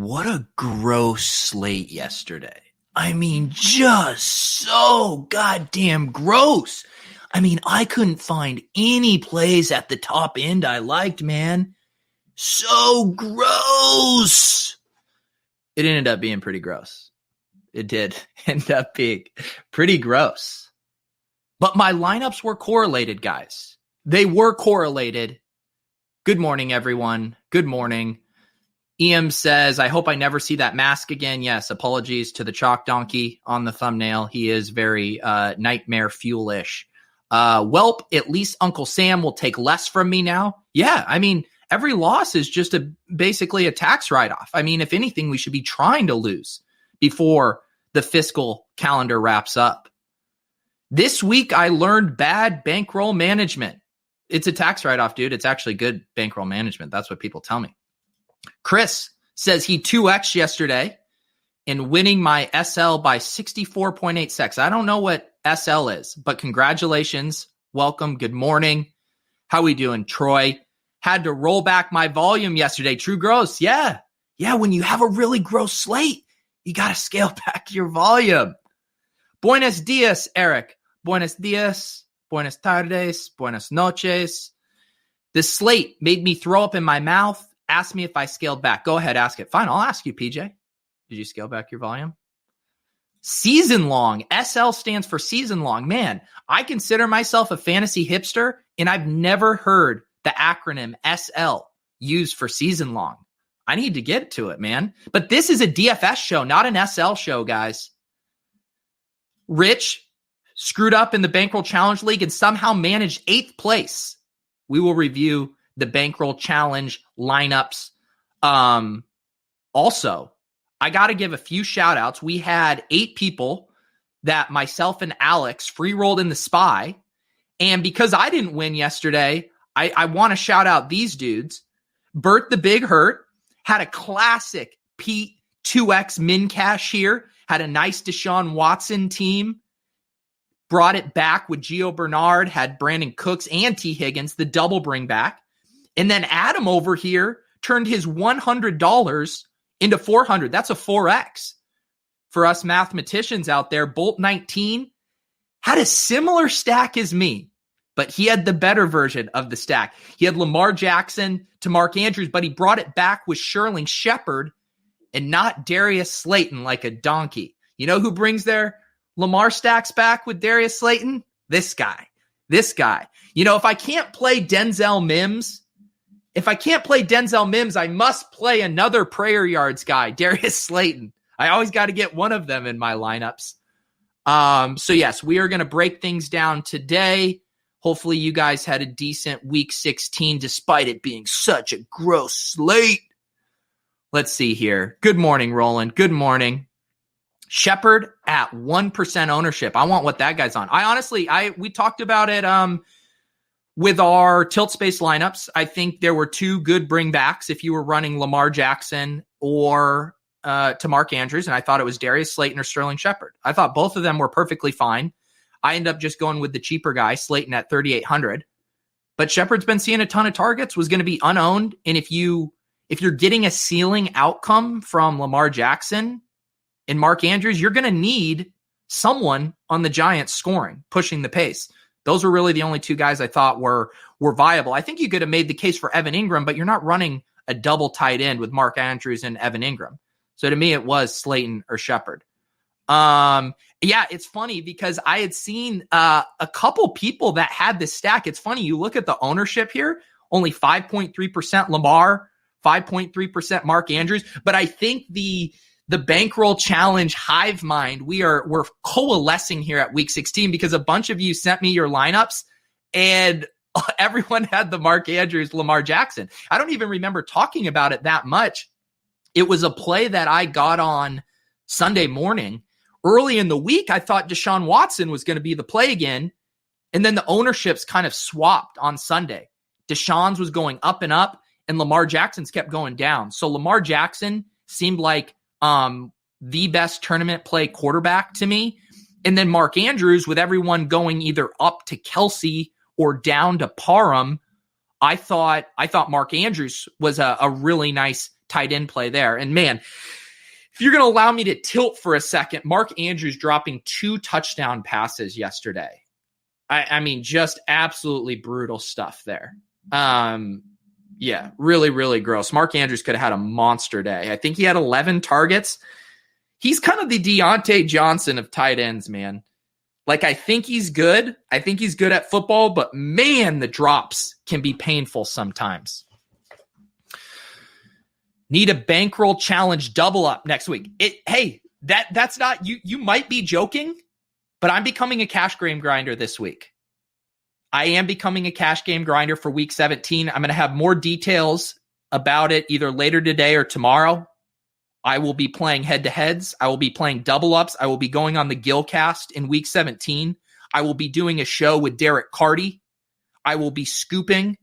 what a gross slate yesterday. I mean, just so goddamn gross. I mean, I couldn't find any plays at the top end I liked, man. So gross. It ended up being pretty gross. It did end up being pretty gross. But my lineups were correlated, guys. They were correlated. Good morning, everyone. Good morning. EM says, I hope I never see that mask again. Yes, apologies to the chalk donkey on the thumbnail. He is very nightmare fuelish. Welp, at least Uncle Sam will take less from me now. Yeah, I mean, every loss is just basically a tax write-off. I mean, if anything, we should be trying to lose before the fiscal calendar wraps up. This week, I learned bad bankroll management. It's a tax write-off, dude. It's actually good bankroll management. That's what people tell me. Chris says he 2x yesterday in winning my SL by 64.8 secs. I don't know what SL is, but congratulations. Welcome. Good morning. How we doing, Troy? Had to roll back my volume yesterday. True gross. Yeah. When you have a really gross slate, you got to scale back your volume. Buenos dias, Eric. Buenos dias. Buenas tardes. Buenas noches. This slate made me throw up in my mouth. Ask me if I scaled back. Go ahead, ask it. Fine, I'll ask you, PJ. Did you scale back your volume? Season long. SL stands for season long. Man, I consider myself a fantasy hipster, and I've never heard the acronym SL used for season long. I need to get to it, man. But this is a DFS show, not an SL show, guys. Rich screwed up in the Bankroll Challenge League and somehow managed 8th place. We will review the Bankroll Challenge lineups. Also, I got to give a few shout outs. We had 8 people that myself and Alex free rolled in the SPY. And because I didn't win yesterday, I want to shout out these dudes. Bert the Big Hurt had a classic Pete 2X min cash here, had a nice Deshaun Watson team. Brought it back with Gio Bernard, had Brandon Cooks and T. Higgins, the double bring back. And then Adam over here turned his $100 into $400. That's a 4X. For us mathematicians out there, Bolt 19 had a similar stack as me, but he had the better version of the stack. He had Lamar Jackson to Mark Andrews, but he brought it back with Sterling Shepard and not Darius Slayton like a donkey. You know who brings their Lamar stacks back with Darius Slayton? This guy. You know, if I can't play Denzel Mims, I must play another prayer yards guy, Darius Slayton. I always got to get one of them in my lineups. So yes, we are going to break things down today. Hopefully you guys had a decent week 16, despite it being such a gross slate. Let's see here. Good morning, Roland. Good morning. Shepard at 1% ownership. I want what that guy's on. We talked about it with our tilt space lineups. I think there were 2 good bringbacks if you were running Lamar Jackson or to Mark Andrews, and I thought it was Darius Slayton or Sterling Shepard. I thought both of them were perfectly fine. I ended up just going with the cheaper guy, Slayton at 3,800. But Shepard's been seeing a ton of targets, was going to be unowned, and if you're getting a ceiling outcome from Lamar Jackson and Mark Andrews, you're going to need someone on the Giants scoring, pushing the pace. Those were really the only 2 guys I thought were viable. I think you could have made the case for Evan Ingram, but you're not running a double tight end with Mark Andrews and Evan Ingram. So to me, it was Slayton or Shepard. Yeah, it's funny because I had seen a couple people that had this stack. It's funny. You look at the ownership here, only 5.3% Lamar, 5.3% Mark Andrews. But I think the Bankroll Challenge hive mind, we're coalescing here at week 16 because a bunch of you sent me your lineups and everyone had the Mark Andrews, Lamar Jackson. I don't even remember talking about it that much. It was a play that I got on Sunday morning. Early in the week, I thought Deshaun Watson was going to be the play again. And then the ownerships kind of swapped on Sunday. Deshaun's was going up and up, and Lamar Jackson's kept going down. So Lamar Jackson seemed like the best tournament play quarterback to me. And then Mark Andrews, with everyone going either up to Kelsey or down to Parham, I thought Mark Andrews was a really nice tight end play there. And man, if you're going to allow me to tilt for a second, Mark Andrews dropping 2 touchdown passes yesterday. I mean, just absolutely brutal stuff there. Yeah, really, really gross. Mark Andrews could have had a monster day. I think he had 11 targets. He's kind of the Deontay Johnson of tight ends, man. Like, I think he's good. I think he's good at football, but man, the drops can be painful sometimes. Need a bankroll challenge double up next week. That's not, you might be joking, but I'm becoming a cash game grinder this week. I am becoming a cash game grinder for week 17. I'm going to have more details about it either later today or tomorrow. I will be playing head-to-heads. I will be playing double-ups. I will be going on the Gilcast in week 17. I will be doing a show with Derek Carty. I will be scooping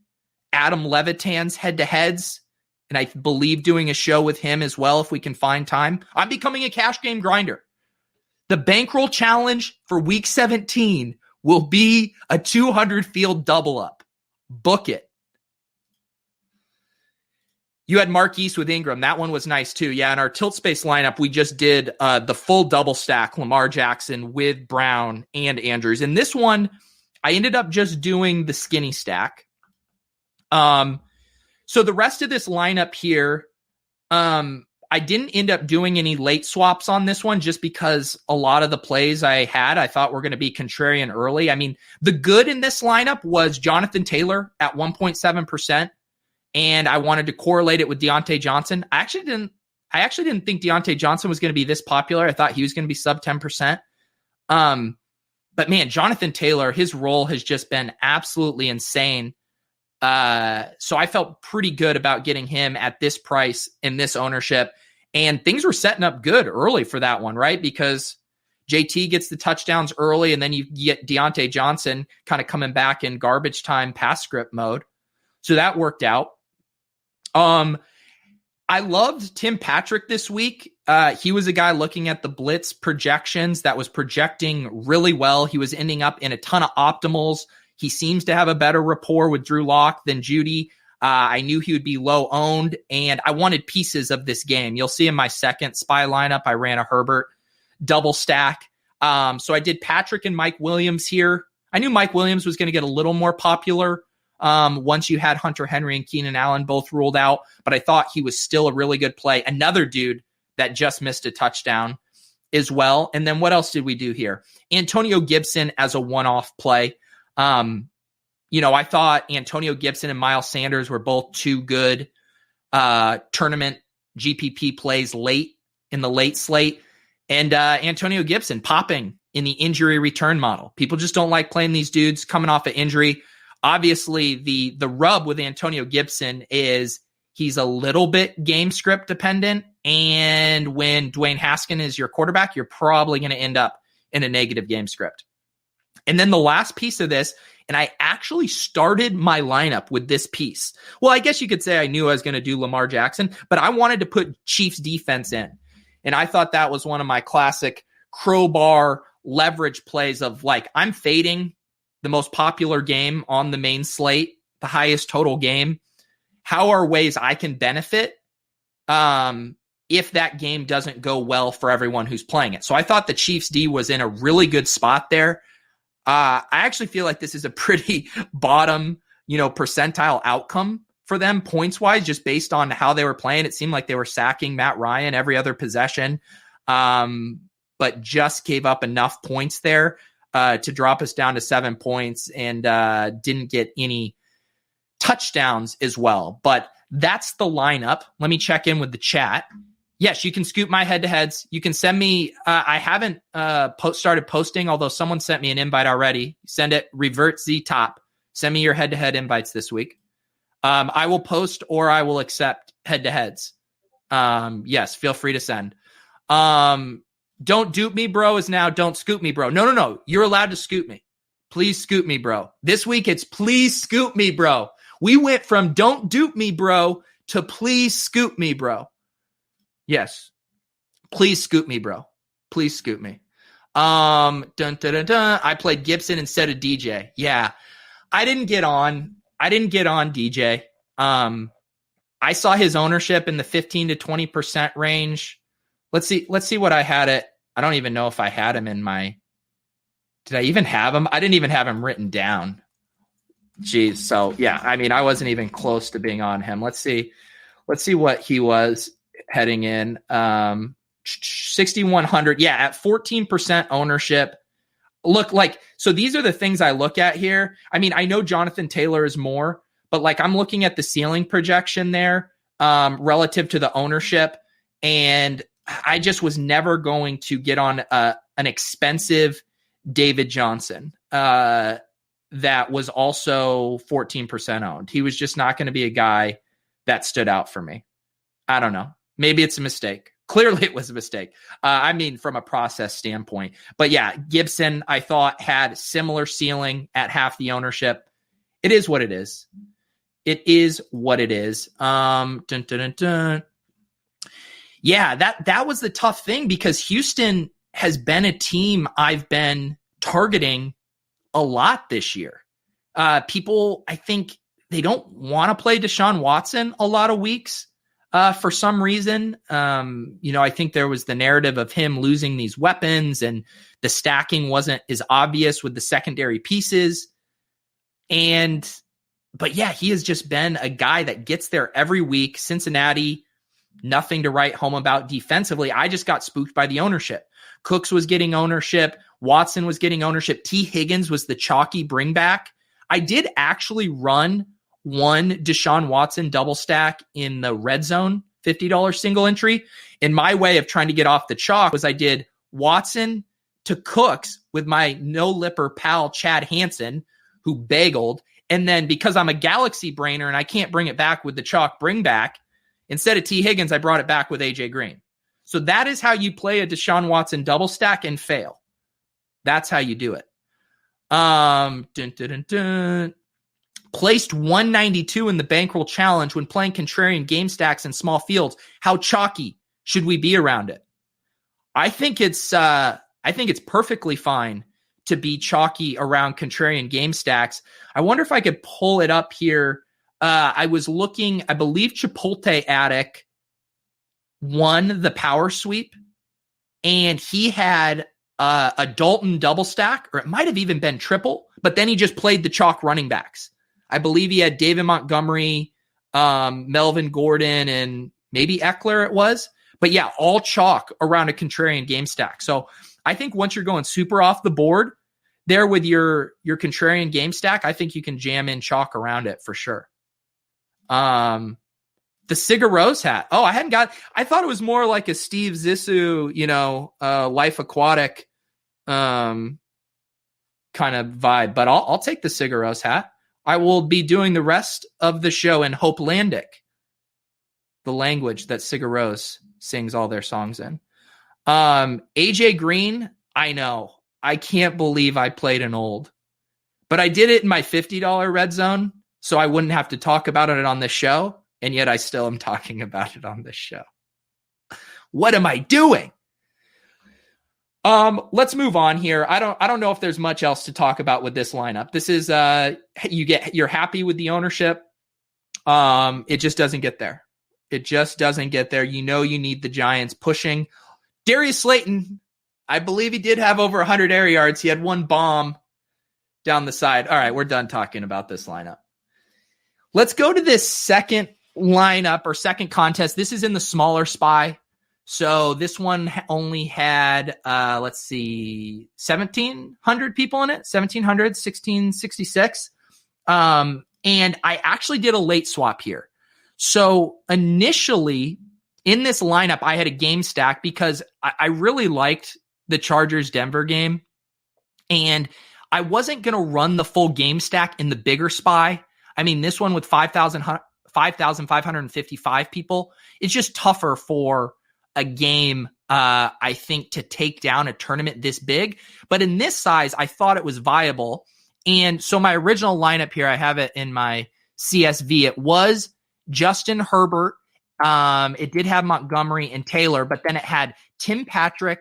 Adam Levitan's head-to-heads, and I believe doing a show with him as well if we can find time. I'm becoming a cash game grinder. The bankroll challenge for week 17 will be a 200 field double up. Book it. You had Marquise with Ingram. That one was nice too. Yeah, in our tilt space lineup, we just did the full double stack, Lamar Jackson with Brown and Andrews. And this one, I ended up just doing the skinny stack. So the rest of this lineup here, I didn't end up doing any late swaps on this one just because a lot of the plays I thought were going to be contrarian early. I mean, the good in this lineup was Jonathan Taylor at 1.7%, and I wanted to correlate it with Deontay Johnson. I actually didn't think Deontay Johnson was going to be this popular. I thought he was going to be sub 10%. But man, Jonathan Taylor, his role has just been absolutely insane. So I felt pretty good about getting him at this price in this ownership. And things were setting up good early for that one, right? Because JT gets the touchdowns early, and then you get Deontay Johnson kind of coming back in garbage time pass script mode. So that worked out. I loved Tim Patrick this week. He was a guy looking at the blitz projections that was projecting really well. He was ending up in a ton of optimals. He seems to have a better rapport with Drew Lock than Judy. I knew he would be low owned, and I wanted pieces of this game. You'll see in my second spy lineup, I ran a Herbert double stack. So I did Patrick and Mike Williams here. I knew Mike Williams was going to get a little more popular once you had Hunter Henry and Keenan Allen both ruled out, but I thought he was still a really good play. Another dude that just missed a touchdown as well. And then what else did we do here? Antonio Gibson as a one-off play. I thought Antonio Gibson and Miles Sanders were both 2 good tournament GPP plays late in the late slate. And Antonio Gibson popping in the injury return model. People just don't like playing these dudes coming off an injury. Obviously, the rub with Antonio Gibson is he's a little bit game script dependent. And when Dwayne Haskins is your quarterback, you're probably going to end up in a negative game script. And then the last piece of this, and I actually started my lineup with this piece. Well, I guess you could say I knew I was going to do Lamar Jackson, but I wanted to put Chiefs defense in. And I thought that was one of my classic crowbar leverage plays of like, I'm fading the most popular game on the main slate, the highest total game. How are ways I can benefit if that game doesn't go well for everyone who's playing it? So I thought the Chiefs D was in a really good spot there. I actually feel like this is a pretty bottom, percentile outcome for them points wise, just based on how they were playing. It seemed like they were sacking Matt Ryan every other possession, but just gave up enough points there to drop us down to 7 points and didn't get any touchdowns as well. But that's the lineup. Let me check in with the chat. Yes, you can scoop my head-to-heads. You can send me, I haven't started posting, although someone sent me an invite already. Send it, revert Z top. Send me your head-to-head invites this week. I will post or I will accept head-to-heads. Yes, feel free to send. Don't dupe me, bro, is now don't scoop me, bro. No. You're allowed to scoop me. Please scoop me, bro. This week it's please scoop me, bro. We went from don't dupe me, bro, to please scoop me, bro. Yes. Please scoop me, bro. Please scoop me. I played Gibson instead of DJ. Yeah. I didn't get on DJ. I I saw his ownership in the 15 to 20% range. Let's see what I had it. I don't even know if I had him in my, did I even have him? I didn't even have him written down. Geez. So yeah, I mean, I wasn't even close to being on him. Let's see what he was heading in. 6,100. Yeah. At 14% ownership. Look, like, so these are the things I look at here. I mean, I know Jonathan Taylor is more, but like I'm looking at the ceiling projection there relative to the ownership. And I just was never going to get on an expensive David Johnson that was also 14% owned. He was just not going to be a guy that stood out for me. I don't know. Maybe it's a mistake. Clearly it was a mistake. I mean, from a process standpoint. But yeah, Gibson, I thought, had similar ceiling at half the ownership. It is what it is. It is what it is. Dun, dun, dun, dun. Yeah, that was the tough thing because Houston has been a team I've been targeting a lot this year. People, I think they don't want to play Deshaun Watson a lot of weeks for some reason. I think there was the narrative of him losing these weapons and the stacking wasn't as obvious with the secondary pieces. But yeah, he has just been a guy that gets there every week. Cincinnati, nothing to write home about defensively. I just got spooked by the ownership. Cooks was getting ownership. Watson was getting ownership. T. Higgins was the chalky bring back. I did actually run one Deshaun Watson double stack in the red zone $50 single entry. And my way of trying to get off the chalk was I did Watson to Cooks with my no-lipper pal Chad Hansen, who bageled. And then because I'm a Galaxy brainer and I can't bring it back with the chalk bring back, instead of T. Higgins, I brought it back with AJ Green. So that is how you play a Deshaun Watson double stack and fail. That's how you do it. Placed 192 in the Bankroll Challenge when playing contrarian game stacks in small fields. How chalky should we be around it? I think it's perfectly fine to be chalky around contrarian game stacks. I wonder if I could pull it up here. I was looking, I believe Chipotle Attic won the power sweep, and he had a Dalton double stack, or it might have even been triple, but then he just played the chalk running backs. I believe he had David Montgomery, Melvin Gordon, and maybe Eckler it was. But yeah, all chalk around a contrarian game stack. So I think once you're going super off the board there with your contrarian game stack, I think you can jam in chalk around it for sure. The Sigur Rós hat. Oh, I thought it was more like a Steve Zissou, Life Aquatic kind of vibe, but I'll take the Sigur Rós hat. I will be doing the rest of the show in Hopelandic, the language that Sigur Rós sings all their songs in. AJ Green, I know. I can't believe I played an old. But I did it in my $50 red zone, so I wouldn't have to talk about it on this show, and yet I still am talking about it on this show. What am I doing? Let's move on here. I don't know if there's much else to talk about with this lineup. This is you're happy with the ownership. It just doesn't get there. It just doesn't get there. You need the Giants pushing. Darius Slayton, I believe he did have over 100 air yards. He had one bomb down the side. All right, we're done talking about this lineup. Let's go to this second lineup or second contest. This is in the smaller SPY. So this one only had, 1,700 people in it, 1,700, 1,666. And I actually did a late swap here. So initially in this lineup, I had a game stack because I really liked the Chargers-Denver game. And I wasn't going to run the full game stack in the bigger SPY. I mean, this one with 5,555 people, it's just tougher for a game, I think, to take down a tournament this big. But in this size, I thought it was viable. And so my original lineup here, I have it in my CSV. It was Justin Herbert. It did have Montgomery and Taylor, but then it had Tim Patrick,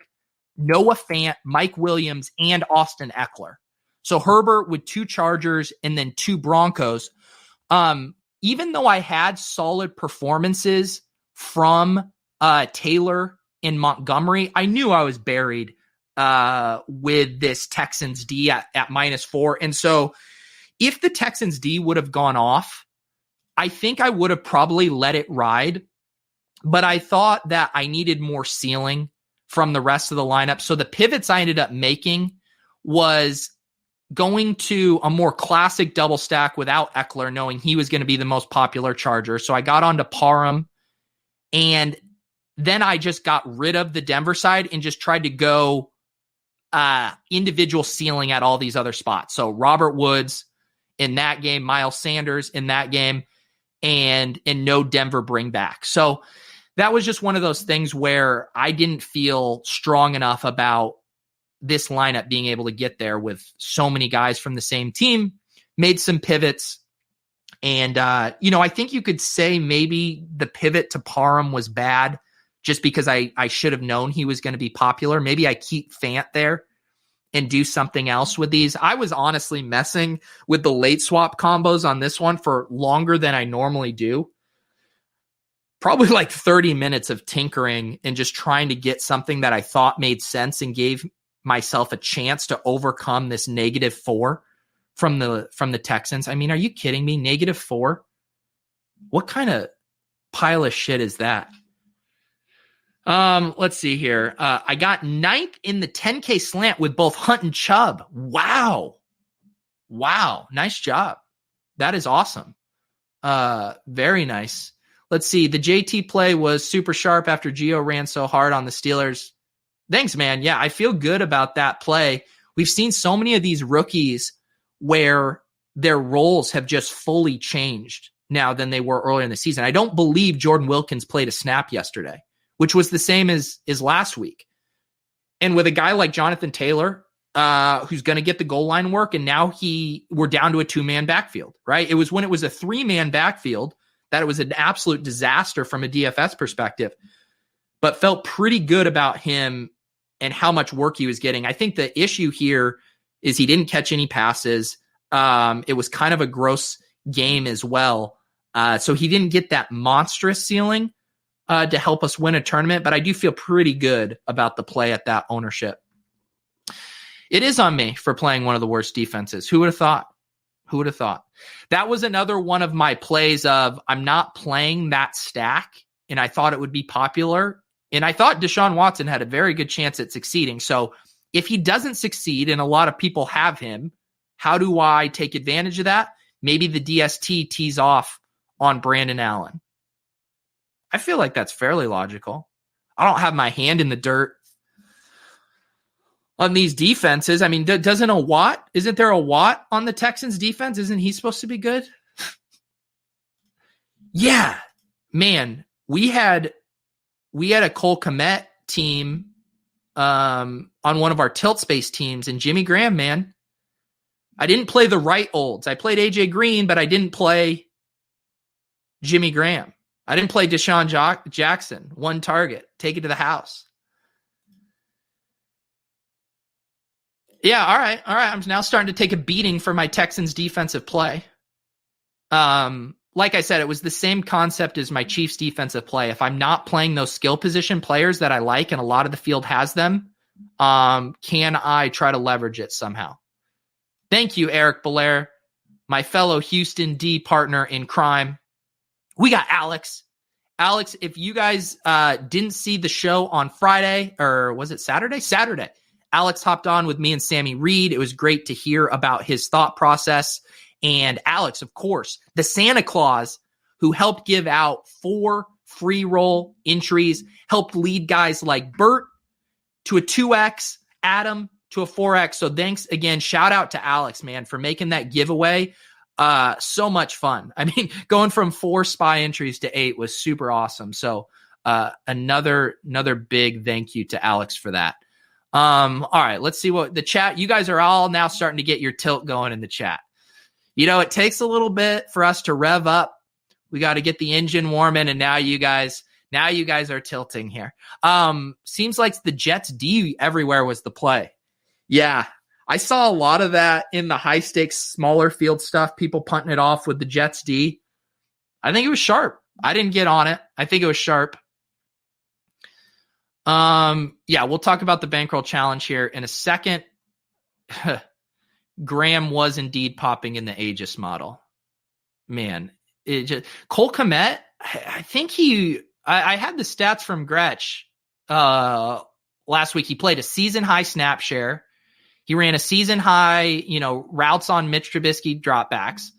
Noah Fant, Mike Williams, and Austin Eckler. So Herbert with 2 Chargers and then 2 Broncos. even though I had solid performances from Taylor in Montgomery, I knew I was buried with this Texans D at -4. And so if the Texans D would have gone off, I think I would have probably let it ride. But I thought that I needed more ceiling from the rest of the lineup. So the pivots I ended up making was going to a more classic double stack without Eckler, knowing he was going to be the most popular Charger. So I got onto Parham, and then I just got rid of the Denver side and just tried to go individual ceiling at all these other spots. So Robert Woods in that game, Miles Sanders in that game, and no Denver bring back. So that was just one of those things where I didn't feel strong enough about this lineup being able to get there with so many guys from the same team. Made some pivots. And, I think you could say maybe the pivot to Parham was bad just because I should have known he was going to be popular. Maybe I keep Fant there and do something else with these. I was honestly messing with the late swap combos on this one for longer than I normally do. Probably like 30 minutes of tinkering and just trying to get something that I thought made sense and gave myself a chance to overcome this -4 from the Texans. I mean, are you kidding me? -4? What kind of pile of shit is that? Let's see here. I got 9th in the 10K slant with both Hunt and Chubb. Wow. Nice job. That is awesome. Very nice. Let's see. The JT play was super sharp after Gio ran so hard on the Steelers. Thanks, man. Yeah, I feel good about that play. We've seen so many of these rookies where their roles have just fully changed now than they were earlier in the season. I don't believe Jordan Wilkins played a snap yesterday, which was the same as last week. And with a guy like Jonathan Taylor, who's going to get the goal line work, and now we're down to a 2-man backfield, right? It was when it was a 3-man backfield that it was an absolute disaster from a DFS perspective, but felt pretty good about him and how much work he was getting. I think the issue here is he didn't catch any passes. It was kind of a gross game as well. So he didn't get that monstrous ceiling to help us win a tournament, but I do feel pretty good about the play at that ownership. It is on me for playing one of the worst defenses. Who would have thought? That was another one of my plays of I'm not playing that stack, and I thought it would be popular. And I thought Deshaun Watson had a very good chance at succeeding. So if he doesn't succeed, and a lot of people have him, how do I take advantage of that? Maybe the DST tees off on Brandon Allen. I feel like that's fairly logical. I don't have my hand in the dirt on these defenses. I mean, isn't there a Watt on the Texans defense? Isn't he supposed to be good? Yeah, man, we had a Cole Kmet team on one of our tilt space teams, and Jimmy Graham, man, I didn't play the right olds. I played AJ Green, but I didn't play Jimmy Graham. I didn't play Deshaun Jackson. 1 target, take it to the house. Yeah, all right. I'm now starting to take a beating for my Texans defensive play. Like I said, it was the same concept as my Chiefs defensive play. If I'm not playing those skill position players that I like, and a lot of the field has them, can I try to leverage it somehow? Thank you, Eric Belair, my fellow Houston D partner in crime. We got Alex. Alex, if you guys didn't see the show on Friday, or was it Saturday? Saturday. Alex hopped on with me and Sammy Reed. It was great to hear about his thought process. And Alex, of course, the Santa Claus who helped give out 4 free roll entries, helped lead guys like Bert to a 2X, Adam to a 4X. So thanks again. Shout out to Alex, man, for making that giveaway. So much fun. I mean, going from 4 SPY entries to 8 was super awesome. So another big thank you to Alex for that. All right, let's see what the chat. You guys are all now starting to get your tilt going in the chat. You know, it takes a little bit for us to rev up. We got to get the engine warming, and now you guys are tilting here. Seems like the Jets D everywhere was the play. Yeah, I saw a lot of that in the high stakes, smaller field stuff. People punting it off with the Jets D. I think it was sharp. I didn't get on it. I think it was sharp. Yeah, we'll talk about the Bankroll challenge here in a second. Graham was indeed popping in the Aegis model. Man, Cole Kmet, I think I had the stats from Gretsch last week. He played a season high snap share. He ran a season high, routes on Mitch Trubisky dropbacks.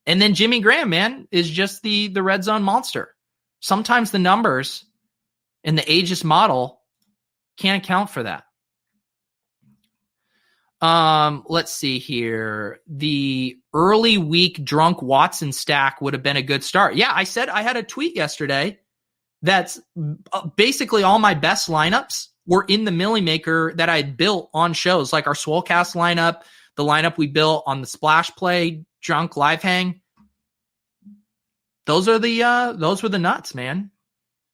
And then Jimmy Graham, man, is just the red zone monster. Sometimes the numbers in the Aegis model can't account for that. Let's see here. The early week drunk Watson stack would have been a good start. Yeah, I said I had a tweet yesterday that's basically all my best lineups were in the Millie Maker that I had built on shows, like our Swolecast lineup, the lineup we built on the Splash Play drunk live hang. Those were the nuts, man.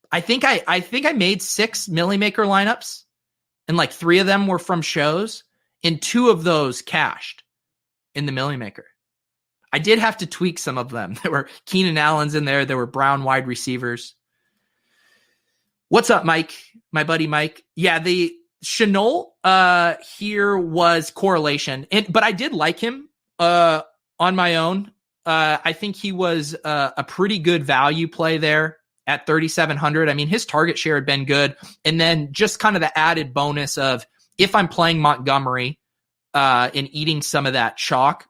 I think I made 6 Millie Maker lineups, and like 3 of them were from shows, and 2 of those cashed in the Millie Maker. I did have to tweak some of them. There were Keenan Allen's in there. There were Brown wide receivers. What's up, Mike? My buddy Mike. Yeah, the Chenault here was correlation, but I did like him on my own. I think he was a pretty good value play there at 3,700. I mean, his target share had been good. And then just kind of the added bonus of if I'm playing Montgomery and eating some of that chalk,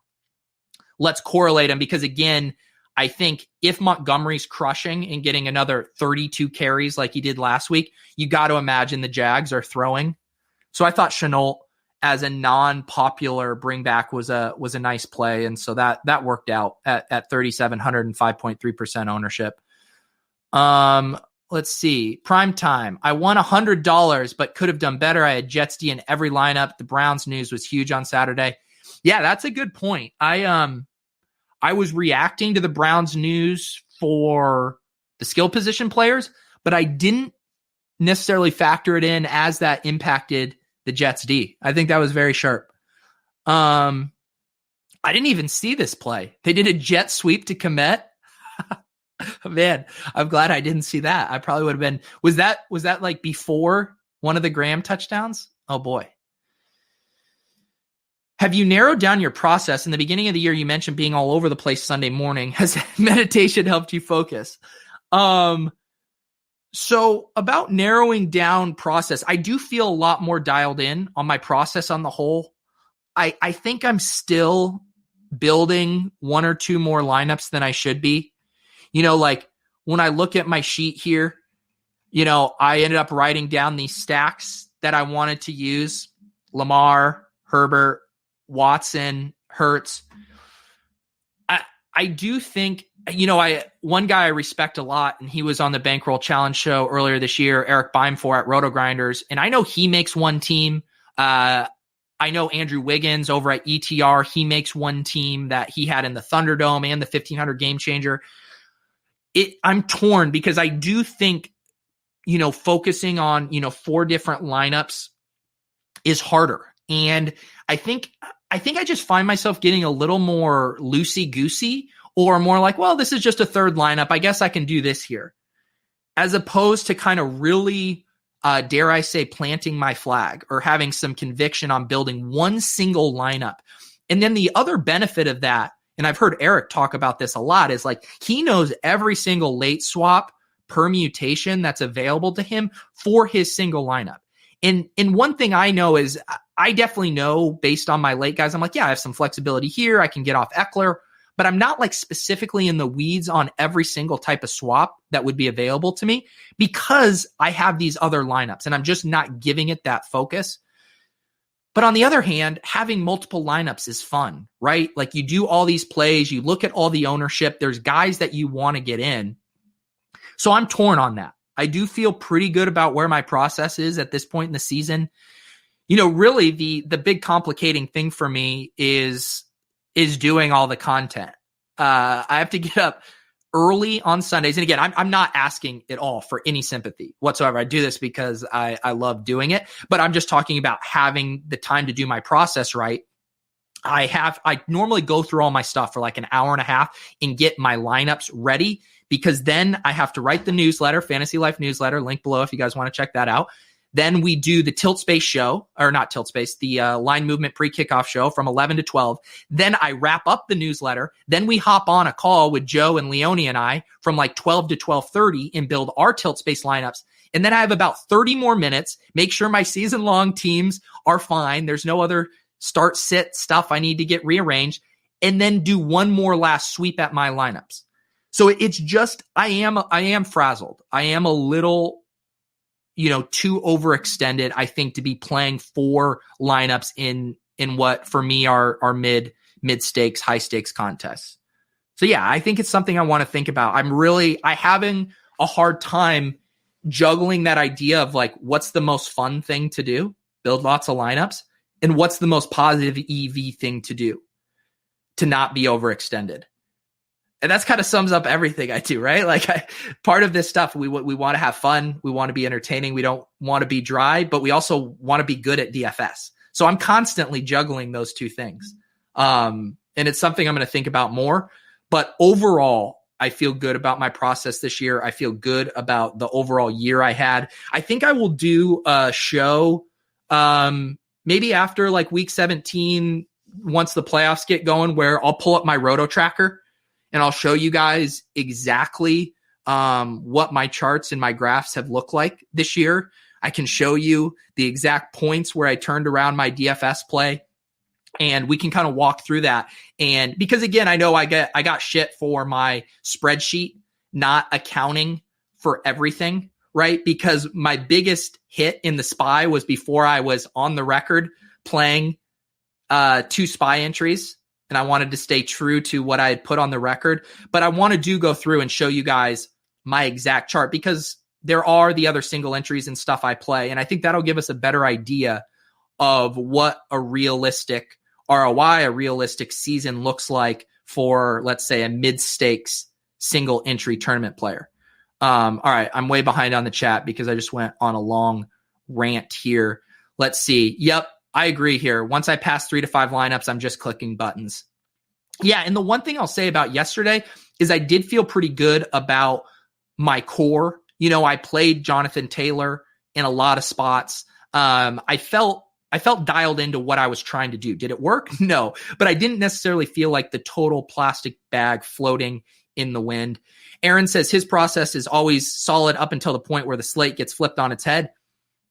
let's correlate him, because again, I think if Montgomery's crushing and getting another 32 carries like he did last week, you got to imagine the Jags are throwing. So I thought Chenault as a non-popular bring back was a nice play. And so that worked out at 3,700 and 5.3% ownership. Let's see. Prime time. I won $100, but could have done better. I had Jets D in every lineup. The Browns news was huge on Saturday. Yeah, that's a good point. I was reacting to the Browns news for the skill position players, but I didn't necessarily factor it in as that impacted the Jets D. I think that was very sharp. I didn't even see this play. They did a jet sweep to Kmet. Man, I'm glad I didn't see that. I probably would have been. Was that like before one of the Graham touchdowns? Oh boy. Have you narrowed down your process? In the beginning of the year, you mentioned being all over the place Sunday morning. Has meditation helped you focus? So about narrowing down process, I do feel a lot more dialed in on my process on the whole. I think I'm still building 1 or 2 more lineups than I should be. Like when I look at my sheet here, I ended up writing down these stacks that I wanted to use: Lamar, Herbert, Watson, Hurts. I do think, one guy I respect a lot, and he was on the Bankroll Challenge show earlier this year, Eric Beimfor at RotoGrinders, and I know he makes one team. I know Andrew Wiggins over at ETR, he makes one team that he had in the Thunderdome and the 1,500 Game Changer. I'm torn because I do think, focusing on, 4 different lineups is harder. And I think I just find myself getting a little more loosey-goosey, or more like, well, this is just a 3rd lineup. I guess I can do this here. As opposed to kind of really, dare I say, planting my flag or having some conviction on building one single lineup. And then the other benefit of that, and I've heard Eric talk about this a lot, is like he knows every single late swap permutation that's available to him for his single lineup. And one thing I know is I definitely know based on my late guys, I'm like, yeah, I have some flexibility here. I can get off Eckler, but I'm not like specifically in the weeds on every single type of swap that would be available to me because I have these other lineups and I'm just not giving it that focus. But on the other hand, having multiple lineups is fun, right? Like you do all these plays, you look at all the ownership, there's guys that you want to get in. So I'm torn on that. I do feel pretty good about where my process is at this point in the season. Really the big complicating thing for me is doing all the content. I have to get up early on Sundays. And again, I'm not asking at all for any sympathy whatsoever. I do this because I love doing it, but I'm just talking about having the time to do my process right. I normally go through all my stuff for like an hour and a half and get my lineups ready, because then I have to write the newsletter, Fantasy Life newsletter, link below if you guys want to check that out. Then we do the Tilt Space show, or not Tilt Space, the line movement pre-kickoff show from 11 to 12. Then I wrap up the newsletter. Then we hop on a call with Joe and Leone and I from like 12 to 12:30 and build our Tilt Space lineups. And then I have about 30 more minutes, make sure my season-long teams are fine. There's no other start sit stuff I need to get rearranged, and then do one more last sweep at my lineups. So it's just, I am frazzled. I am a little, too overextended, I think, to be playing 4 lineups in what for me are mid stakes, high stakes contests. So yeah, I think it's something I want to think about. I having a hard time juggling that idea of like, what's the most fun thing to do? Build lots of lineups. And what's the most positive EV thing to do to not be overextended? And that's kind of sums up everything I do, right? Like part of this stuff, we want to have fun. We want to be entertaining. We don't want to be dry, but we also want to be good at DFS. So I'm constantly juggling those two things. And it's something I'm going to think about more. But overall, I feel good about my process this year. I feel good about the overall year I had. I think I will do a show maybe after like week 17, once the playoffs get going, where I'll pull up my Roto tracker and I'll show you guys exactly what my charts and my graphs have looked like this year. I can show you the exact points where I turned around my DFS play, and we can kind of walk through that. And because again, I know I got shit for my spreadsheet not accounting for everything, right? Because my biggest hit in the SPY was before I was on the record playing 2 SPY entries, and I wanted to stay true to what I had put on the record. But I want to go through and show you guys my exact chart, because there are the other single entries and stuff I play, and I think that'll give us a better idea of what a realistic ROI, a realistic season looks like for, let's say, a mid-stakes single entry tournament player. All right, I'm way behind on the chat because I just went on a long rant here. Let's see. Yep, I agree here. Once I pass 3 to 5 lineups, I'm just clicking buttons. Yeah, and the one thing I'll say about yesterday is I did feel pretty good about my core. I played Jonathan Taylor in a lot of spots. I felt dialed into what I was trying to do. Did it work? No, but I didn't necessarily feel like the total plastic bag floating in the wind. Aaron says his process is always solid up until the point where the slate gets flipped on its head.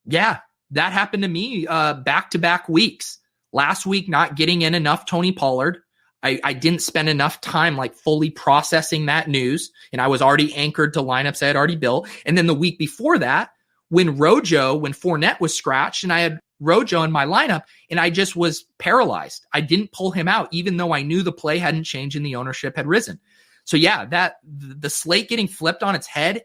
Yeah, that happened to me back-to-back weeks. Last week, not getting in enough Tony Pollard. I didn't spend enough time like fully processing that news, and I was already anchored to lineups I had already built. And then the week before that, when Fournette was scratched, and I had Rojo in my lineup, and I just was paralyzed. I didn't pull him out, even though I knew the play hadn't changed and the ownership had risen. So yeah, that the slate getting flipped on its head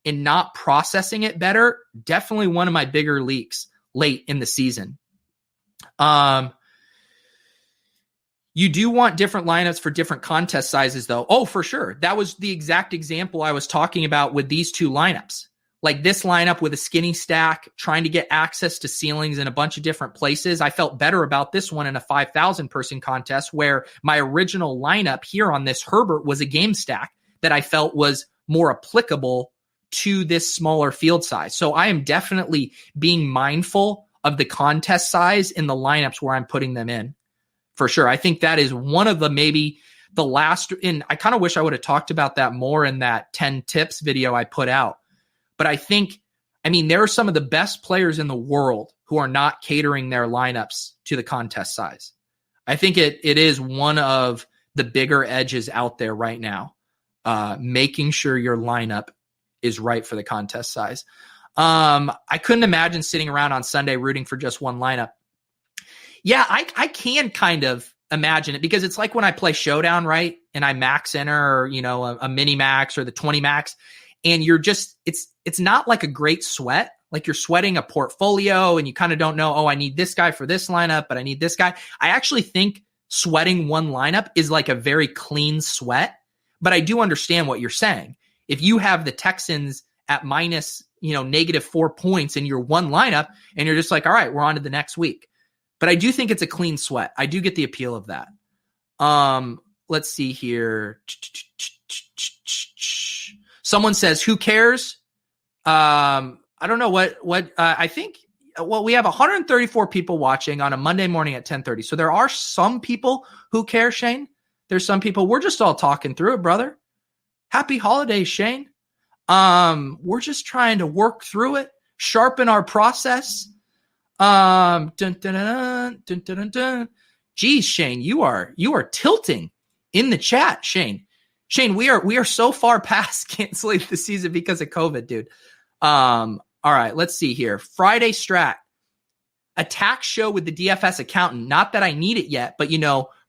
and not processing it better, definitely one of my bigger leaks late in the season. You do want different lineups for different contest sizes, though. Oh, for sure. That was the exact example I was talking about with these 2 lineups. Like this lineup with a skinny stack, trying to get access to ceilings in a bunch of different places. I felt better about this one in a 5,000 person contest, where my original lineup here on this Herbert was a game stack that I felt was more applicable to this smaller field size. So I am definitely being mindful of the contest size in the lineups where I'm putting them in. For sure. I think that is one of the, maybe the last, and I kind of wish I would have talked about that more in that 10 tips video I put out. But there are some of the best players in the world who are not catering their lineups to the contest size. I think it is one of the bigger edges out there right now, making sure your lineup is right for the contest size. I couldn't imagine sitting around on Sunday rooting for just one lineup. Yeah, I can kind of imagine it, because it's like when I play Showdown, right? And I max enter, or, a mini max or the 20 max, and you're just, it's not like a great sweat. Like you're sweating a portfolio and you kind of don't know, oh, I need this guy for this lineup, but I need this guy. I actually think sweating one lineup is like a very clean sweat, but I do understand what you're saying. If you have the Texans at minus, -4 points in your one lineup, and you're just like, all right, we're on to the next week. But I do think it's a clean sweat. I do get the appeal of that. Let's see here. Someone says, who cares? I don't know what I think. Well, we have 134 people watching on a Monday morning at 10:30. So there are some people who care, Shane. There's some people. We're just all talking through it, brother. Happy holidays, Shane. We're just trying to work through it, sharpen our process. Dun, dun, dun, dun, dun, dun, dun. Geez, Shane, you are tilting in the chat, Shane. Shane, we are so far past canceling the season because of COVID, dude. All right, let's see here. Friday strat. Attack show with the DFS accountant. Not that I need it yet, but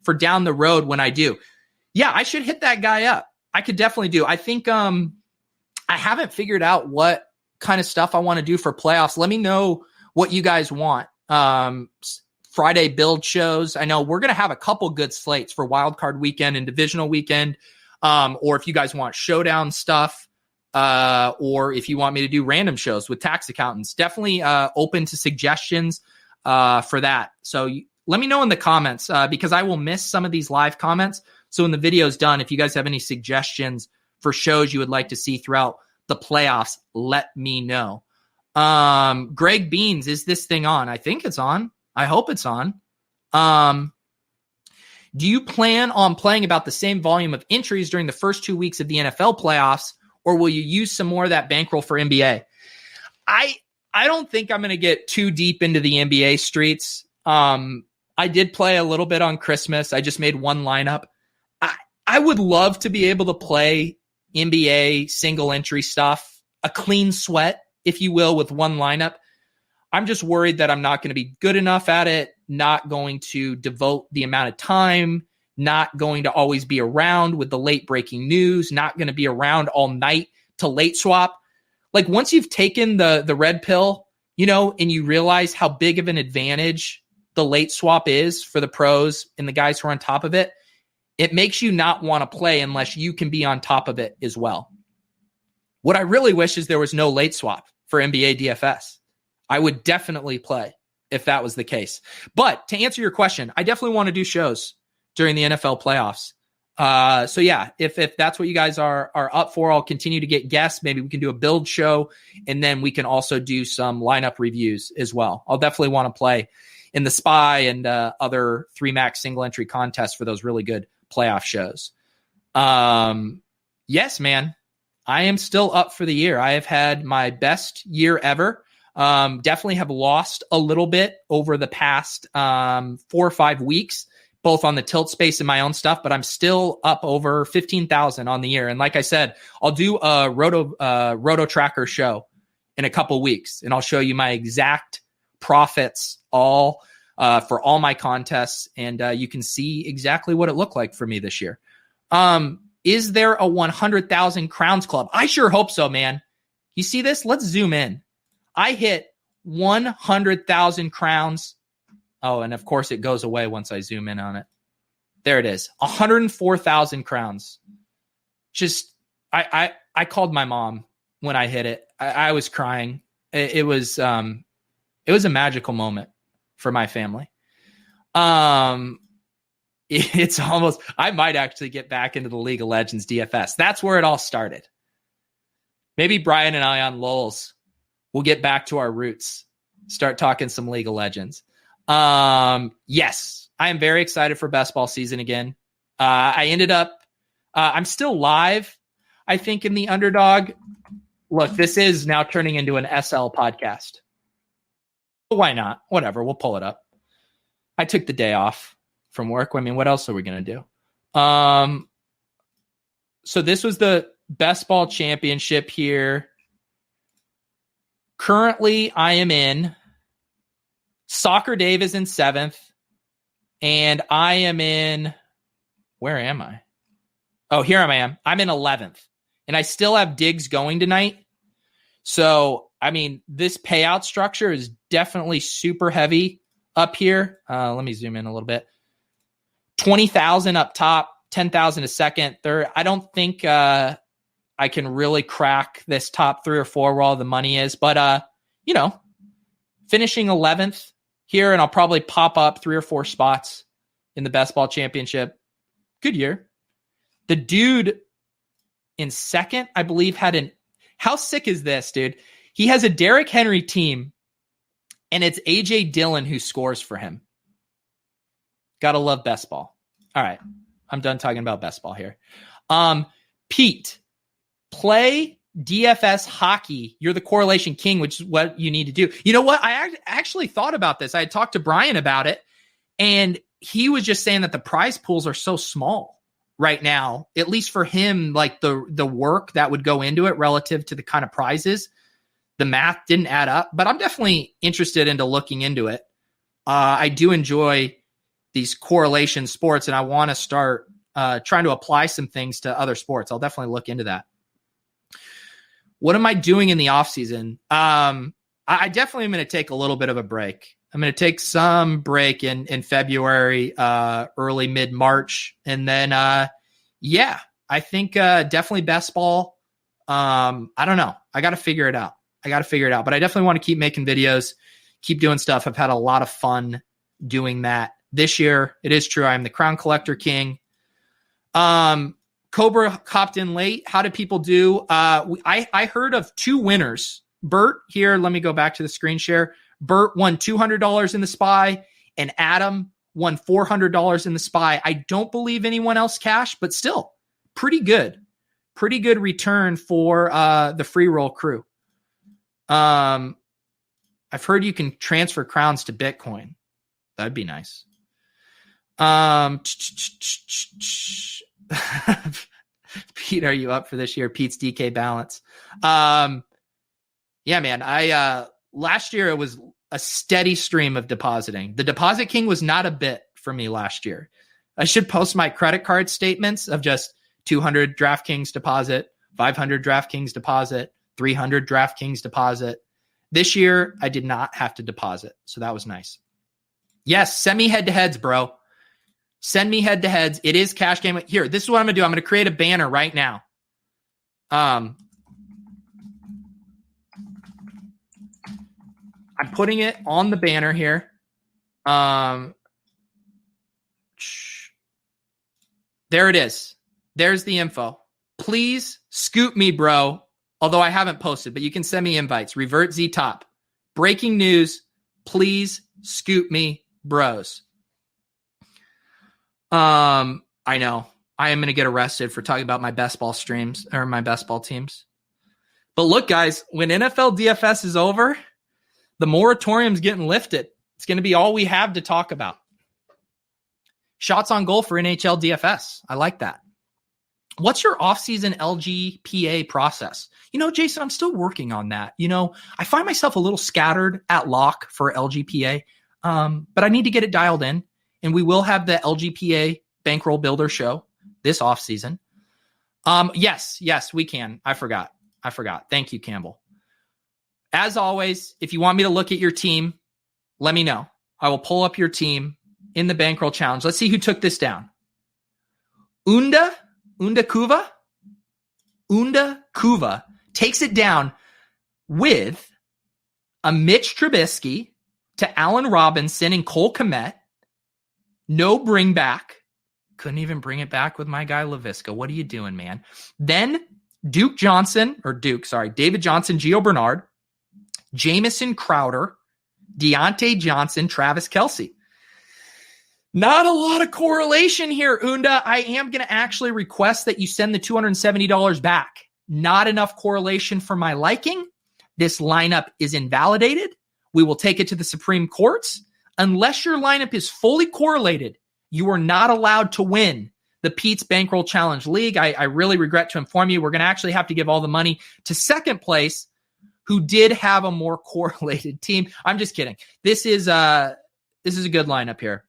for down the road when I do. Yeah, I should hit that guy up. I could definitely do. I think I haven't figured out what kind of stuff I want to do for playoffs. Let me know what you guys want. Friday build shows. I know we're going to have a couple good slates for wildcard weekend and divisional weekend. Or if you guys want showdown stuff, or if you want me to do random shows with tax accountants, definitely open to suggestions for that. So let me know in the comments because I will miss some of these live comments. So when the video is done, if you guys have any suggestions for shows you would like to see throughout the playoffs, let me know. Greg Beans, is this thing on? I think it's on. I hope it's on. Do you plan on playing about the same volume of entries during the first 2 weeks of the NFL playoffs, or will you use some more of that bankroll for NBA? I don't think I'm going to get too deep into the NBA streets. I did play a little bit on Christmas. I just made one lineup. I would love to be able to play NBA single entry stuff, a clean sweat, if you will, with one lineup. I'm just worried that I'm not going to be good enough at it, not going to devote the amount of time, not going to always be around with the late breaking news, not going to be around all night to late swap. Like once you've taken the red pill, and you realize how big of an advantage the late swap is for the pros and the guys who are on top of it, it makes you not want to play unless you can be on top of it as well. What I really wish is there was no late swap for NBA DFS. I would definitely play if that was the case. But to answer your question, I definitely want to do shows during the NFL playoffs. So yeah, if that's what you guys are up for, I'll continue to get guests. Maybe we can do a build show, and then we can also do some lineup reviews as well. I'll definitely want to play in the SPY and other 3-max single entry contests for those really good playoff shows. Yes, man, I am still up for the year. I have had my best year ever. Definitely have lost a little bit over the past 4 or 5 weeks, both on the tilt space and my own stuff, but I'm still up over 15,000 on the year. And like I said, I'll do a Roto Tracker show in a couple weeks, and I'll show you my exact profits all for all my contests, and you can see exactly what it looked like for me this year. Is there a 100,000 crowns club? I sure hope so, man. You see this? Let's zoom in. I hit 100,000 crowns. Oh, and of course it goes away once I zoom in on it. There it is. 104,000 crowns. Just, I called my mom when I hit it. I was crying. It was a magical moment for my family. It's almost, I might actually get back into the League of Legends DFS. That's where it all started. Maybe Brian and I on Lulz will get back to our roots, start talking some League of Legends. Yes, I am very excited for best ball season again. I ended up, I'm still live, I think, in the Underdog. Look, this is now turning into an SL podcast. Why not? Whatever, we'll pull it up. I took the day off from work. I mean, what else are we going to do? So this was the best ball championship here. Currently, I am in. Soccer Dave is in 7th. And I am in. Where am I? Oh, here I am. I'm in 11th. And I still have digs going tonight. So, I mean, this payout structure is definitely super heavy up here. Let me zoom in a little bit. 20,000 up top, 10,000 a second, third. I don't think I can really crack this top 3 or 4 where all the money is. But, finishing 11th here, and I'll probably pop up 3 or 4 spots in the best ball championship. Good year. The dude in second, I believe, how sick is this, dude? He has a Derrick Henry team, and it's AJ Dillon who scores for him. Gotta love best ball. All right, I'm done talking about best ball here. Pete, play DFS hockey. You're the correlation king, which is what you need to do. You know what? I actually thought about this. I had talked to Brian about it, and he was just saying that the prize pools are so small right now, at least for him, like the work that would go into it relative to the kind of prizes. The math didn't add up, but I'm definitely interested into looking into it. I do enjoy these correlation sports, and I want to start trying to apply some things to other sports. I'll definitely look into that. What am I doing in the off season? I definitely am going to take a little bit of a break. I'm going to take some break in February, early mid-March. And then, I think definitely best ball. I don't know. I got to figure it out. But I definitely want to keep making videos, keep doing stuff. I've had a lot of fun doing that this year. It is true. I'm the crown collector king. Cobra hopped in late. How did people do? I heard of 2 winners. Bert here, let me go back to the screen share. Bert won $200 in the SPY, and Adam won $400 in the SPY. I don't believe anyone else cashed, but still pretty good return for the free roll crew. I've heard you can transfer crowns to Bitcoin. That'd be nice. Pete, are you up for this year? Pete's DK balance. Yeah, man. Last year it was a steady stream of depositing. The deposit king was not a bit for me last year. I should post my credit card statements of just 200 DraftKings deposit, 500 DraftKings deposit, 300 DraftKings deposit. This year I did not have to deposit, so that was nice. Yes, send me head-to-heads, bro. Send me head-to-heads. It is cash game. Here, this is what I'm going to do. I'm going to create a banner right now. I'm putting it on the banner here. There it is. There's the info. Please scoop me, bro. Although I haven't posted, but you can send me invites. Revert Z top. Breaking news. Please scoop me, bros. I know I am going to get arrested for talking about my best ball streams or my best ball teams. But look, guys, when NFL DFS is over, the moratorium's getting lifted. It's going to be all we have to talk about. Shots on goal for NHL DFS. I like that. What's your off-season LGPA process? Jason, I'm still working on that. I find myself a little scattered at lock for LGPA, but I need to get it dialed in. And we will have the LGPA Bankroll Builder show this offseason. Yes, we can. I forgot. Thank you, Campbell. As always, if you want me to look at your team, let me know. I will pull up your team in the Bankroll Challenge. Let's see who took this down. Unda Kuva takes it down with a Mitch Trubisky to Allen Robinson and Cole Kmet. No bring back. Couldn't even bring it back with my guy LaVisca. What are you doing, man? Then David Johnson, Gio Bernard, Jamison Crowder, Deontay Johnson, Travis Kelce. Not a lot of correlation here, Unda. I am going to actually request that you send the $270 back. Not enough correlation for my liking. This lineup is invalidated. We will take it to the Supreme Courts. Unless your lineup is fully correlated, you are not allowed to win the Pete's Bankroll Challenge League. I really regret to inform you, we're going to actually have to give all the money to second place, who did have a more correlated team. I'm just kidding. This is a good lineup here.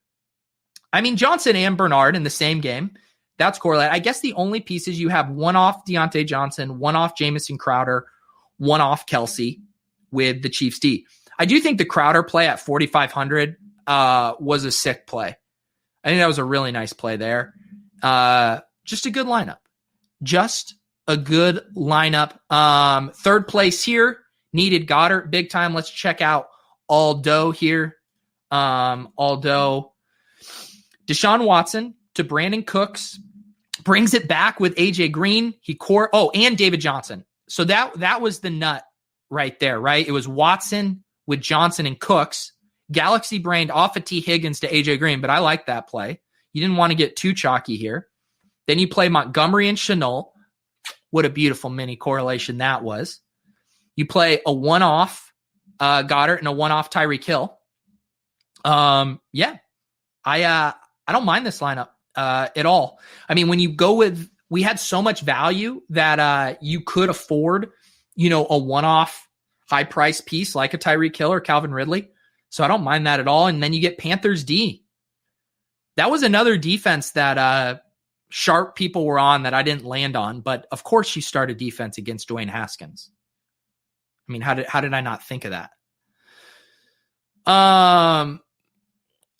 I mean, Johnson and Bernard in the same game. That's correlated. I guess the only pieces you have one off Deontay Johnson, one off Jamison Crowder, one off Kelce with the Chiefs D. I do think the Crowder play at 4,500 was a sick play. I think that was a really nice play there. Just a good lineup. Third place here, needed Goddard big time. Let's check out Aldo here. Although Deshaun Watson to Brandon Cooks brings it back with AJ Green. And David Johnson. So that was the nut right there, right? It was Watson with Johnson and Cooks. Galaxy brained off of T. Higgins to AJ Green, but I like that play. You didn't want to get too chalky here. Then you play Montgomery and Shenault. What a beautiful mini correlation that was. You play a one-off Goddard and a one-off Tyreek Hill. Yeah, I don't mind this lineup at all. I mean, when you go with, we had so much value that you could afford, a one-off high-price piece like a Tyreek Hill or Calvin Ridley. So I don't mind that at all. And then you get Panthers D. That was another defense that sharp people were on that I didn't land on. But of course you start a defense against Dwayne Haskins. I mean, how did I not think of that?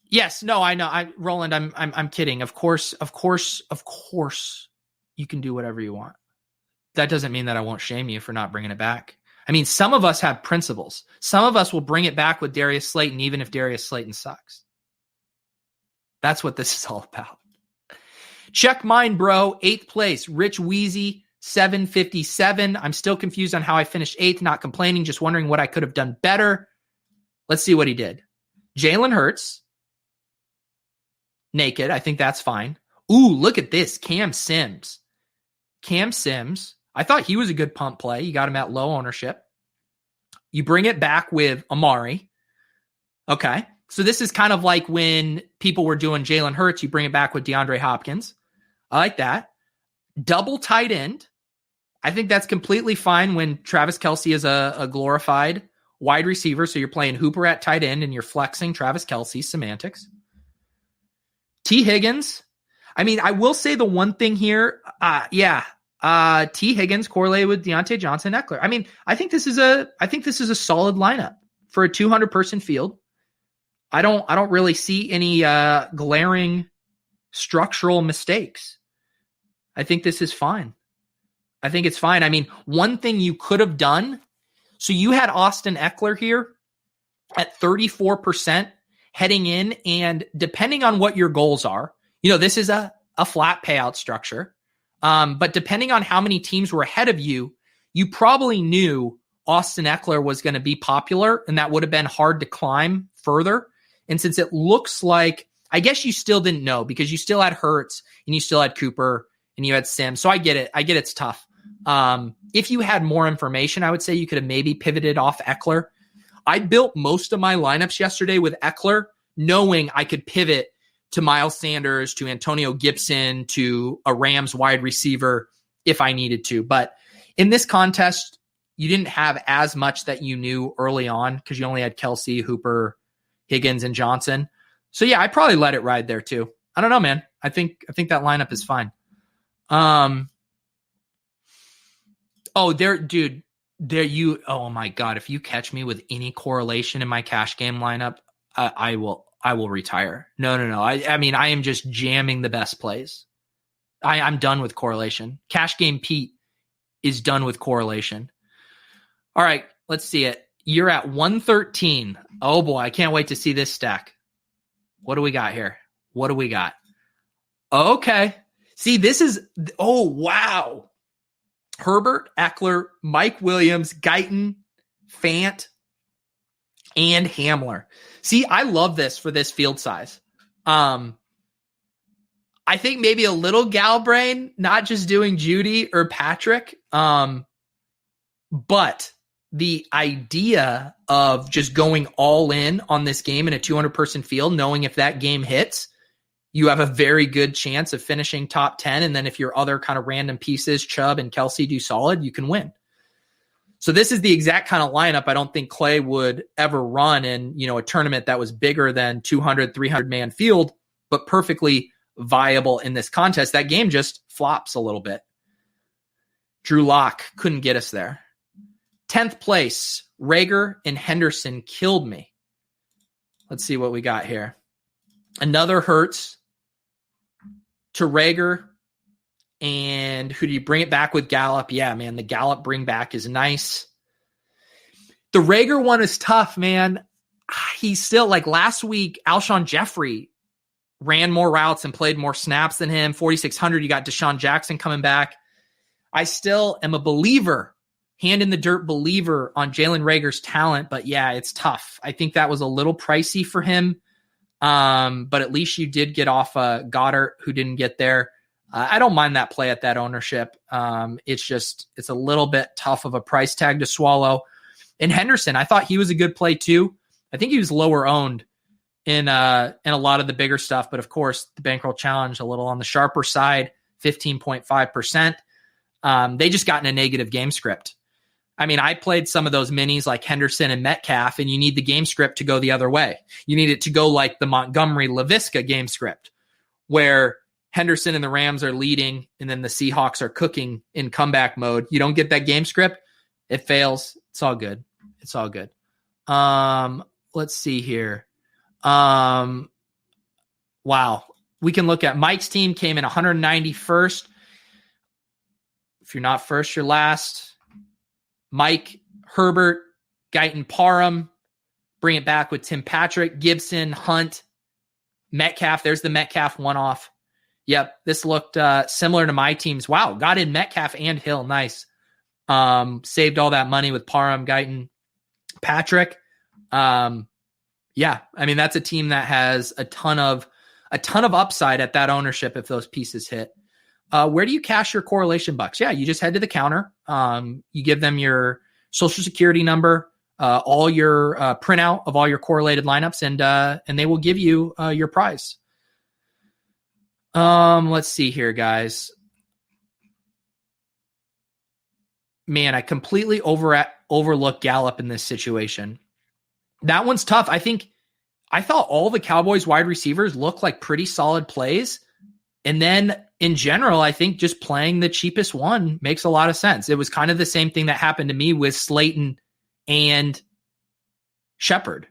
Yes, no, I know. Roland, I'm kidding. Of course, you can do whatever you want. That doesn't mean that I won't shame you for not bringing it back. I mean, some of us have principles. Some of us will bring it back with Darius Slayton, even if Darius Slayton sucks. That's what this is all about. Check mine, bro. 8th place, Rich Wheezy, 757. I'm still confused on how I finished 8th, not complaining, just wondering what I could have done better. Let's see what he did. Jalen Hurts. Naked. I think that's fine. Ooh, look at this. Cam Sims. I thought he was a good pump play. You got him at low ownership. You bring it back with Amari. Okay. So this is kind of like when people were doing Jalen Hurts, you bring it back with DeAndre Hopkins. I like that. Double tight end. I think that's completely fine when Travis Kelce is a glorified wide receiver. So you're playing Hooper at tight end and you're flexing Travis Kelce. Semantics. T. Higgins. I mean, I will say the one thing here. T. Higgins correlated with Deontay Johnson, Eckler. I mean, I think this is a solid lineup for a 200 person field. I don't really see any glaring structural mistakes. I think this is fine. I think it's fine. I mean, one thing you could have done. So you had Austin Eckler here at 34% heading in, and depending on what your goals are, this is a flat payout structure. But depending on how many teams were ahead of you, you probably knew Austin Eckler was going to be popular, and that would have been hard to climb further. And since it looks like, I guess you still didn't know because you still had Hurts and you still had Cooper and you had Sims. So I get it. It's tough. If you had more information, I would say you could have maybe pivoted off Eckler. I built most of my lineups yesterday with Eckler, knowing I could pivot to Miles Sanders, to Antonio Gibson, to a Rams wide receiver if I needed to. But in this contest, you didn't have as much that you knew early on because you only had Kelce, Hooper, Higgins, and Johnson. So yeah, I probably let it ride there too. I don't know, man. I think that lineup is fine. Oh, my God. If you catch me with any correlation in my cash game lineup, I will retire. No. I mean, I am just jamming the best plays. I'm done with correlation. Cash game Pete is done with correlation. All right, let's see it. You're at 113. Oh boy, I can't wait to see this stack. What do we got here? What do we got? Okay. See, this is, oh, wow. Herbert, Eckler, Mike Williams, Guyton, Fant, and Hamler. See, I love this for this field size. I think maybe a little gal brain, not just doing Judy or Patrick, but the idea of just going all in on this game in a 200-person field, knowing if that game hits, you have a very good chance of finishing top 10. And then if your other kind of random pieces, Chubb and Kelce, do solid, you can win. So this is the exact kind of lineup I don't think Clay would ever run in, a tournament that was bigger than 200, 300-man field, but perfectly viable in this contest. That game just flops a little bit. Drew Lock couldn't get us there. 10th place, Rager and Henderson killed me. Let's see what we got here. Another Hurts to Rager. And who do you bring it back with? Gallup? Yeah, man, the Gallup bring back is nice. The Rager one is tough, man. he's still like last week, Alshon Jeffrey ran more routes and played more snaps than him. 4,600. You got Deshaun Jackson coming back. I still am a believer, hand in the dirt believer on Jalen Reagor's talent, but yeah, it's tough. I think that was a little pricey for him. But at least you did get off Goddard, who didn't get there. I don't mind that play at that ownership. It's a little bit tough of a price tag to swallow. And Henderson, I thought he was a good play too. I think he was lower owned in a lot of the bigger stuff, but of course the Bankroll Challenge a little on the sharper side, 15.5%. They just got in a negative game script. I mean, I played some of those minis like Henderson and Metcalf, and you need the game script to go the other way. You need it to go like the Montgomery LaVisca game script, where Henderson and the Rams are leading, and then the Seahawks are cooking in comeback mode. You don't get that game script, it fails. It's all good. It's all good. Let's see here. Wow. We can look at Mike's team came in 191st. If you're not first, you're last. Mike, Herbert, Guyton, Parham. Bring it back with Tim Patrick, Gibson, Hunt, Metcalf. There's the Metcalf one-off. Yep, this looked similar to my team's. Wow, got in Metcalf and Hill. Nice. Saved all that money with Parham, Guyton, Patrick. Yeah, I mean, that's a team that has a ton of upside at that ownership if those pieces hit. Where do you cash your correlation bucks? Yeah, you just head to the counter. You give them your social security number, all your printout of all your correlated lineups, and they will give you your prize. Let's see here, guys. Man, I completely overlooked Gallup in this situation. That one's tough. I thought all the Cowboys wide receivers look like pretty solid plays. And then in general, I think just playing the cheapest one makes a lot of sense. It was kind of the same thing that happened to me with Slayton and Shepard.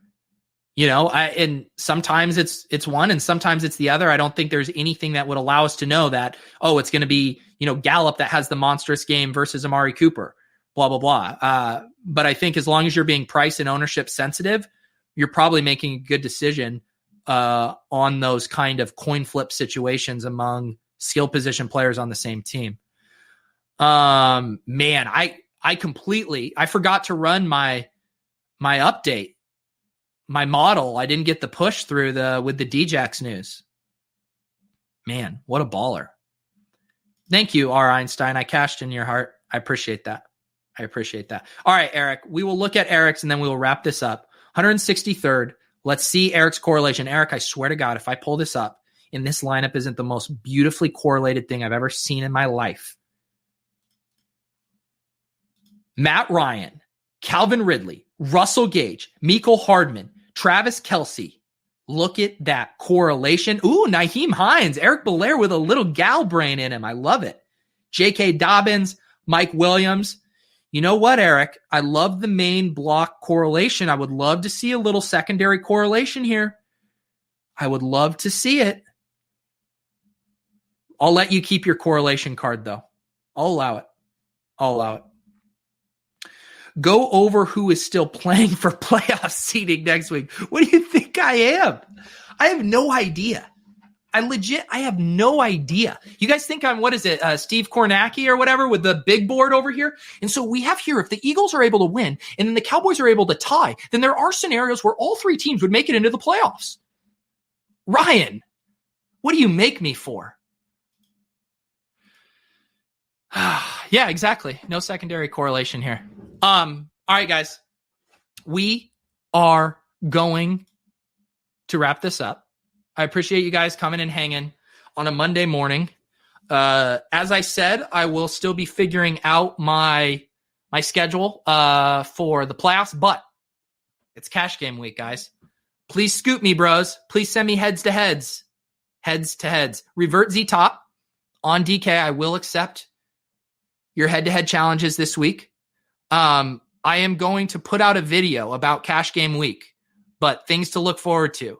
You know, and sometimes it's one and sometimes it's the other. I don't think there's anything that would allow us to know that, oh, it's going to be, Gallup that has the monstrous game versus Amari Cooper, blah, blah, blah. But I think as long as you're being price and ownership sensitive, you're probably making a good decision on those kind of coin flip situations among skill position players on the same team. Man, I forgot to run my update, my model. I didn't get the push through with the DJAX news. Man, what a baller. Thank you, R. Einstein. I cashed in your heart. I appreciate that. All right, Eric, we will look at Eric's and then we will wrap this up. 163rd. Let's see Eric's correlation. Eric, I swear to God, if I pull this up and this lineup isn't the most beautifully correlated thing I've ever seen in my life. Matt Ryan, Calvin Ridley, Russell Gage, Mecole Hardman, Travis Kelce. Look at that correlation. Ooh, Nyheim Hines, Eric Belair with a little gal brain in him. I love it. J.K. Dobbins, Mike Williams. You know what, Eric? I love the main block correlation. I would love to see a little secondary correlation here. I would love to see it. I'll let you keep your correlation card, though. I'll allow it. Go over who is still playing for playoff seeding next week. What do you think I am? I have no idea. I have no idea. You guys think I'm, Steve Kornacki or whatever with the big board over here? And so we have here, if the Eagles are able to win and then the Cowboys are able to tie, then there are scenarios where all three teams would make it into the playoffs. Ryan, what do you make me for? Yeah, exactly. No secondary correlation here. All right, guys. We are going to wrap this up. I appreciate you guys coming and hanging on a Monday morning. As I said, I will still be figuring out my schedule for the playoffs, but it's cash game week, guys. Please scoop me, bros. Please send me heads to heads. Revert Z top on DK. I will accept your head-to-head challenges this week. I am going to put out a video about cash game week, but things to look forward to.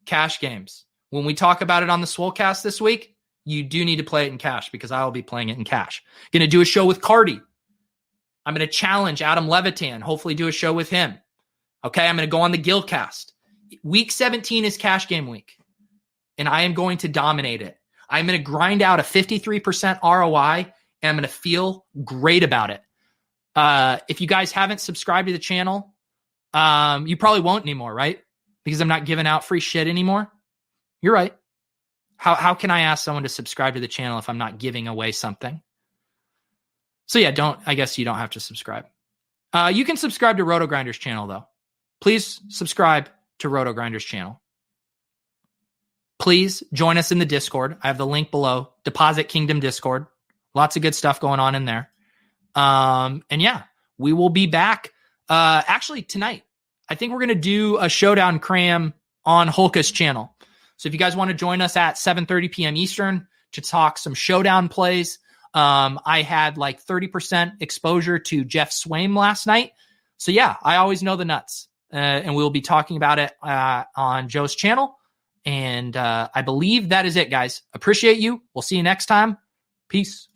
Cash games. When we talk about it on the Swolecast this week, you do need to play it in cash because I will be playing it in cash. Going to do a show with Cardi. I'm going to challenge Adam Levitan, hopefully do a show with him. Okay, I'm going to go on the Gilcast. Week 17 is cash game week, and I am going to dominate it. I'm going to grind out a 53% ROI, and I'm going to feel great about it. If you guys haven't subscribed to the channel, you probably won't anymore, right? Because I'm not giving out free shit anymore. You're right. How can I ask someone to subscribe to the channel if I'm not giving away something? So yeah, I guess you don't have to subscribe. You can subscribe to RotoGrinders channel though. Please subscribe to RotoGrinders channel. Please join us in the Discord. I have the link below. Deposit Kingdom Discord. Lots of good stuff going on in there. And yeah, we will be back. Actually tonight, I think we're going to do a showdown cram on Holka's channel. So if you guys want to join us at 7:30 p.m. Eastern to talk some showdown plays, I had like 30% exposure to Jeff Swaim last night. So yeah, I always know the nuts. And we'll be talking about it on Joe's channel. And I believe that is it, guys. Appreciate you. We'll see you next time. Peace.